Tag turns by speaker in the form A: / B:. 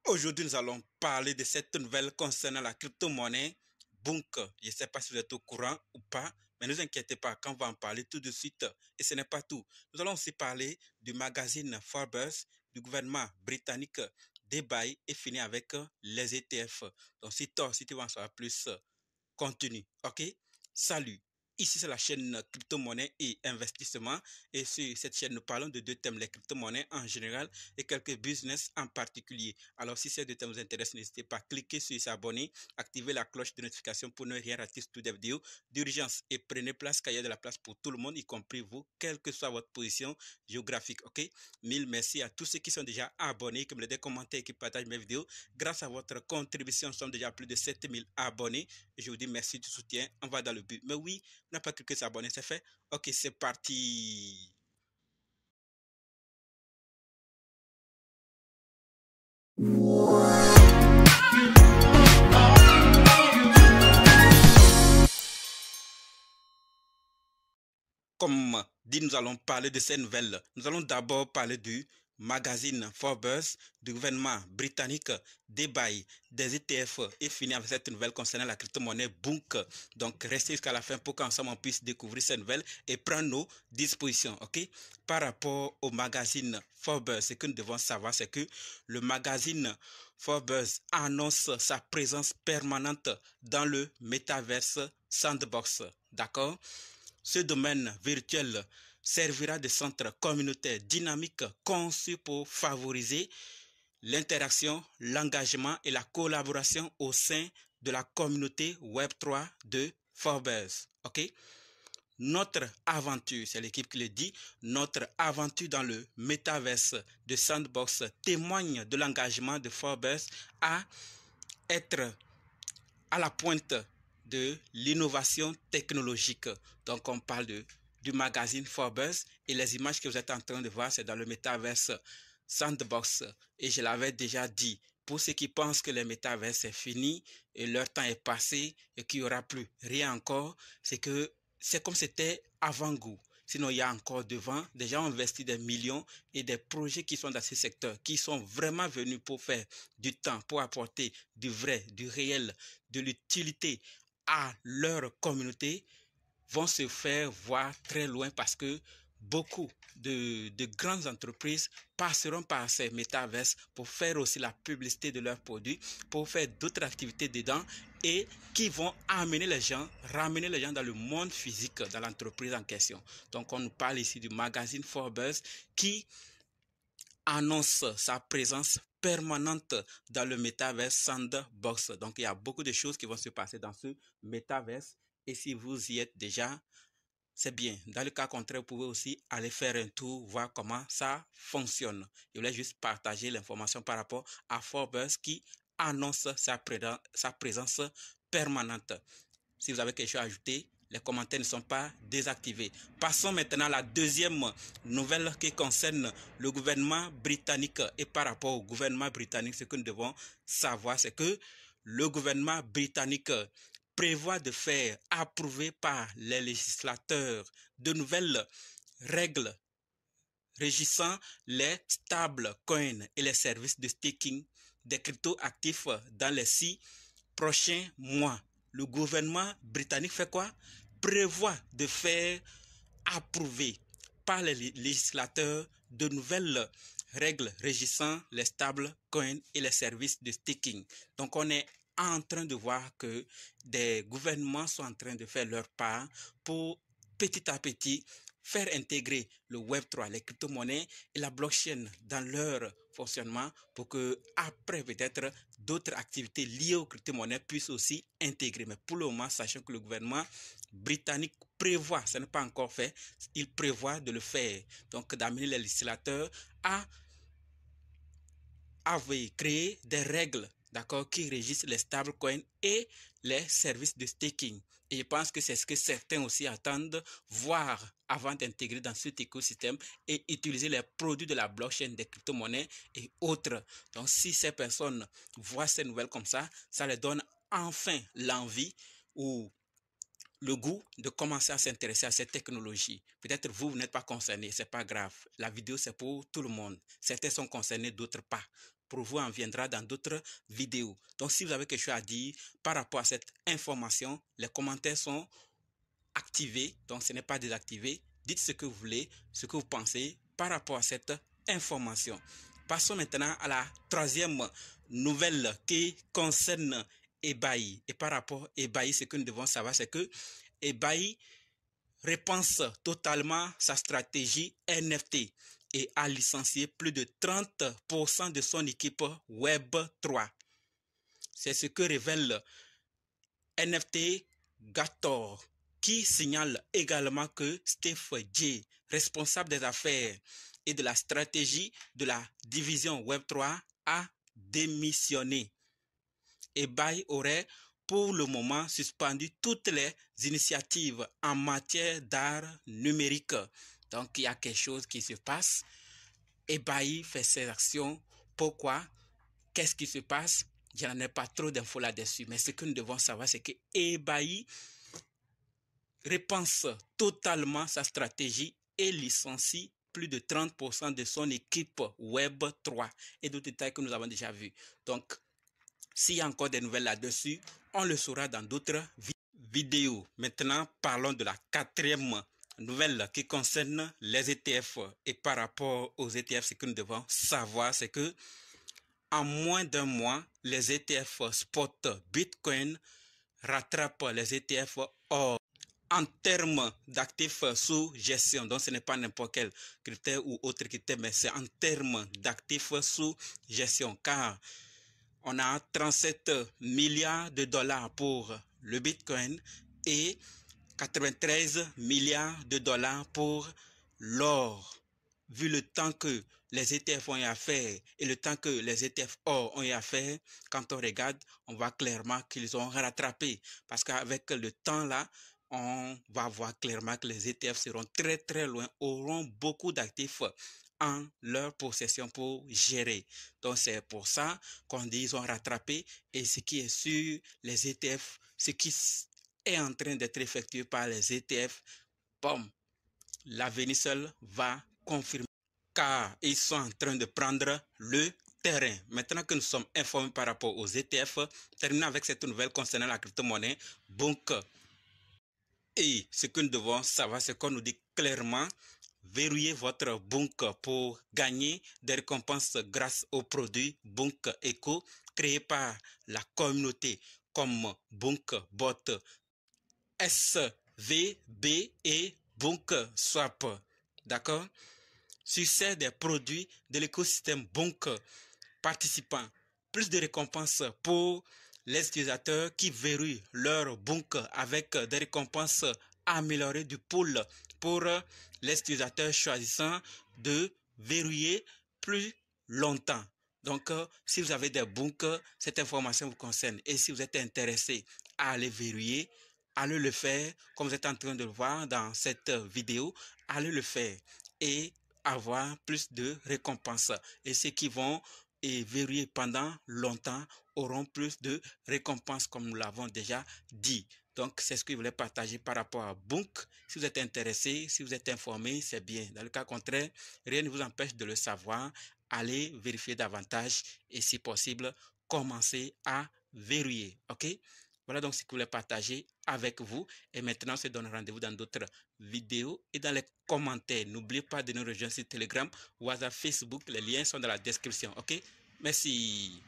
A: Aujourd'hui, nous allons parler de cette nouvelle concernant la crypto-monnaie Bunk. Je ne sais pas si vous êtes au courant ou pas, mais ne vous inquiétez pas, quand on va en parler tout de suite. Et ce n'est pas tout. Nous allons aussi parler du magazine Forbes, du gouvernement britannique, des bails et finir avec les ETF. Donc, si tu veux en savoir plus, continue. OK? Salut. Ici, c'est la chaîne crypto-monnaie et investissement. Et sur cette chaîne, nous parlons de deux thèmes, les crypto-monnaies en général et quelques business en particulier. Alors, si ces deux thèmes vous intéressent, n'hésitez pas à cliquer sur s'abonner, activer la cloche de notification pour ne rien rater toutes les vidéos d'urgence et prenez place car il y a de la place pour tout le monde, y compris vous, quelle que soit votre position géographique. OK? Mille merci à tous ceux qui sont déjà abonnés, qui me laissent des commentaires et qui partagent mes vidéos. Grâce à votre contribution, nous sommes déjà plus de 7000 abonnés. Je vous dis merci du soutien. On va dans le but. Mais oui, on n'a pas cliqué sur abonner, c'est fait. Ok, c'est parti. Comme dit, nous allons parler de ces nouvelles. Nous allons d'abord parler du magazine Forbes, du gouvernement britannique, des bails, des ETF et finir avec cette nouvelle concernant la crypto-monnaie Bunk. Donc, restez jusqu'à la fin pour qu'ensemble on puisse découvrir ces nouvelles et prendre nos dispositions. Ok? Par rapport au magazine Forbes, ce que nous devons savoir, c'est que le magazine Forbes annonce sa présence permanente dans le Metaverse Sandbox. D'accord? Ce domaine virtuel servira de centre communautaire dynamique conçu pour favoriser l'interaction, l'engagement et la collaboration au sein de la communauté Web3 de Forbes. OK? Notre aventure, c'est l'équipe qui le dit, notre aventure dans le Metaverse de Sandbox témoigne de l'engagement de Forbes à être à la pointe de l'innovation technologique. Donc, on parle du magazine Forbes et les images que vous êtes en train de voir, c'est dans le Metaverse Sandbox. Et je l'avais déjà dit, pour ceux qui pensent que le Metaverse c'est fini et leur temps est passé et qu'il n'y aura plus rien encore, c'est que c'est comme c'était avant-goût. Sinon, il y a encore devant, des gens ont investi des millions et des projets qui sont dans ce secteur, qui sont vraiment venus pour faire du temps, pour apporter du vrai, du réel, de l'utilité à leur communauté, vont se faire voir très loin parce que beaucoup de grandes entreprises passeront par ces métaverses pour faire aussi la publicité de leurs produits, pour faire d'autres activités dedans et qui vont amener les gens, ramener les gens dans le monde physique, dans l'entreprise en question. Donc on nous parle ici du magazine Forbes qui annonce sa présence permanente dans le Metaverse Sandbox. Donc, il y a beaucoup de choses qui vont se passer dans ce Metaverse. Et si vous y êtes déjà, c'est bien. Dans le cas contraire, vous pouvez aussi aller faire un tour, voir comment ça fonctionne. Je voulais juste partager l'information par rapport à Forbes qui annonce sa présence permanente. Si vous avez quelque chose à ajouter, les commentaires ne sont pas désactivés. Passons maintenant à la deuxième nouvelle qui concerne le gouvernement britannique. Et par rapport au gouvernement britannique, ce que nous devons savoir, c'est que le gouvernement britannique prévoit de faire approuver par les législateurs de nouvelles règles régissant les stable coins et les services de staking des crypto-actifs dans les 6 prochains mois. Le gouvernement britannique fait quoi? Prévoit de faire approuver par les législateurs de nouvelles règles régissant les stable coins et les services de staking. Donc on est en train de voir que des gouvernements sont en train de faire leur part pour petit à petit faire intégrer le Web3, les crypto-monnaies et la blockchain dans leur fonctionnement pour que après peut-être d'autres activités liées aux crypto-monnaies puissent aussi intégrer. Mais pour le moment, sachant que le gouvernement britannique prévoit, ce n'est pas encore fait, il prévoit de le faire. Donc d'amener les législateurs à créer des règles, d'accord, qui régissent les stablecoins et les services de staking. Et je pense que c'est ce que certains aussi attendent voir avant d'intégrer dans cet écosystème et utiliser les produits de la blockchain, des crypto-monnaies et autres. Donc, si ces personnes voient ces nouvelles comme ça leur donne enfin l'envie ou le goût de commencer à s'intéresser à cette technologie. Peut-être vous, vous n'êtes pas concerné, c'est pas grave. La vidéo, c'est pour tout le monde. Certains sont concernés, d'autres pas. pour vous en viendra dans d'autres vidéos. Donc, si vous avez quelque chose à dire par rapport à cette information, les commentaires sont activés, donc ce n'est pas désactivé. Dites ce que vous voulez, ce que vous pensez par rapport à cette information. Passons maintenant à la troisième nouvelle qui concerne eBay. Et par rapport à eBay, ce que nous devons savoir, c'est que eBay repense totalement sa stratégie NFT et a licencié plus de 30% de son équipe Web3. C'est ce que révèle NFT Gator, qui signale également que Steve J, responsable des affaires et de la stratégie de la division Web3, a démissionné. eBay aurait pour le moment suspendu toutes les initiatives en matière d'art numérique. Donc, il y a quelque chose qui se passe. eBay fait ses actions. Pourquoi? Qu'est-ce qui se passe? Je n'en ai pas trop d'infos là-dessus. Mais ce que nous devons savoir, c'est que eBay repense totalement sa stratégie et licencie plus de 30% de son équipe Web3 et d'autres détails que nous avons déjà vus. Donc, s'il y a encore des nouvelles là-dessus, on le saura dans d'autres vidéos. Maintenant, parlons de la quatrième nouvelle qui concerne les ETF. Et par rapport aux ETF, ce que nous devons savoir, c'est que en moins d'un mois, les ETF spot Bitcoin rattrapent les ETF or en termes d'actifs sous gestion. Donc, ce n'est pas n'importe quel critère ou autre critère, mais c'est en termes d'actifs sous gestion. Car on a 37 milliards de dollars pour le Bitcoin et 93 milliards de dollars pour l'or. Vu le temps que les ETF ont eu à faire et le temps que les ETF or ont eu à faire, quand on regarde, on voit clairement qu'ils ont rattrapé. Parce qu'avec le temps là, on va voir clairement que les ETF seront très très loin, auront beaucoup d'actifs en leur possession pour gérer. Donc c'est pour ça qu'on dit qu'ils ont rattrapé. Et ce qui est sûr, les ETF, ce qui est en train d'être effectué par les ETF, bon, l'avenir seul va confirmer, car ils sont en train de prendre le terrain. Maintenant que nous sommes informés par rapport aux ETF, terminons avec cette nouvelle concernant la crypto-monnaie Bonk. Et ce que nous devons savoir, c'est qu'on nous dit clairement: verrouillez votre Bonk pour gagner des récompenses grâce aux produits Bonk Eco créés par la communauté comme Bonk Bot, SVB et Bonk Swap. D'accord? Succès des produits de l'écosystème Bonk participants. Plus de récompenses pour les utilisateurs qui verrouillent leur Bonk avec des récompenses améliorées du pool pour les utilisateurs choisissant de verrouiller plus longtemps. Donc, si vous avez des Bonk, cette information vous concerne. Et si vous êtes intéressé à les verrouiller, allez le faire, comme vous êtes en train de le voir dans cette vidéo, allez le faire et avoir plus de récompenses. Et ceux qui vont verrouiller pendant longtemps auront plus de récompenses, comme nous l'avons déjà dit. Donc, c'est ce que je voulais partager par rapport à Bonk. Si vous êtes intéressé, si vous êtes informé, c'est bien. Dans le cas contraire, rien ne vous empêche de le savoir. Allez vérifier davantage et, si possible, commencez à verrouiller. OK? Voilà donc ce que je voulais partager avec vous. Et maintenant, on se donne rendez-vous dans d'autres vidéos et dans les commentaires. N'oubliez pas de nous rejoindre sur Telegram, WhatsApp, Facebook. Les liens sont dans la description. OK? Merci.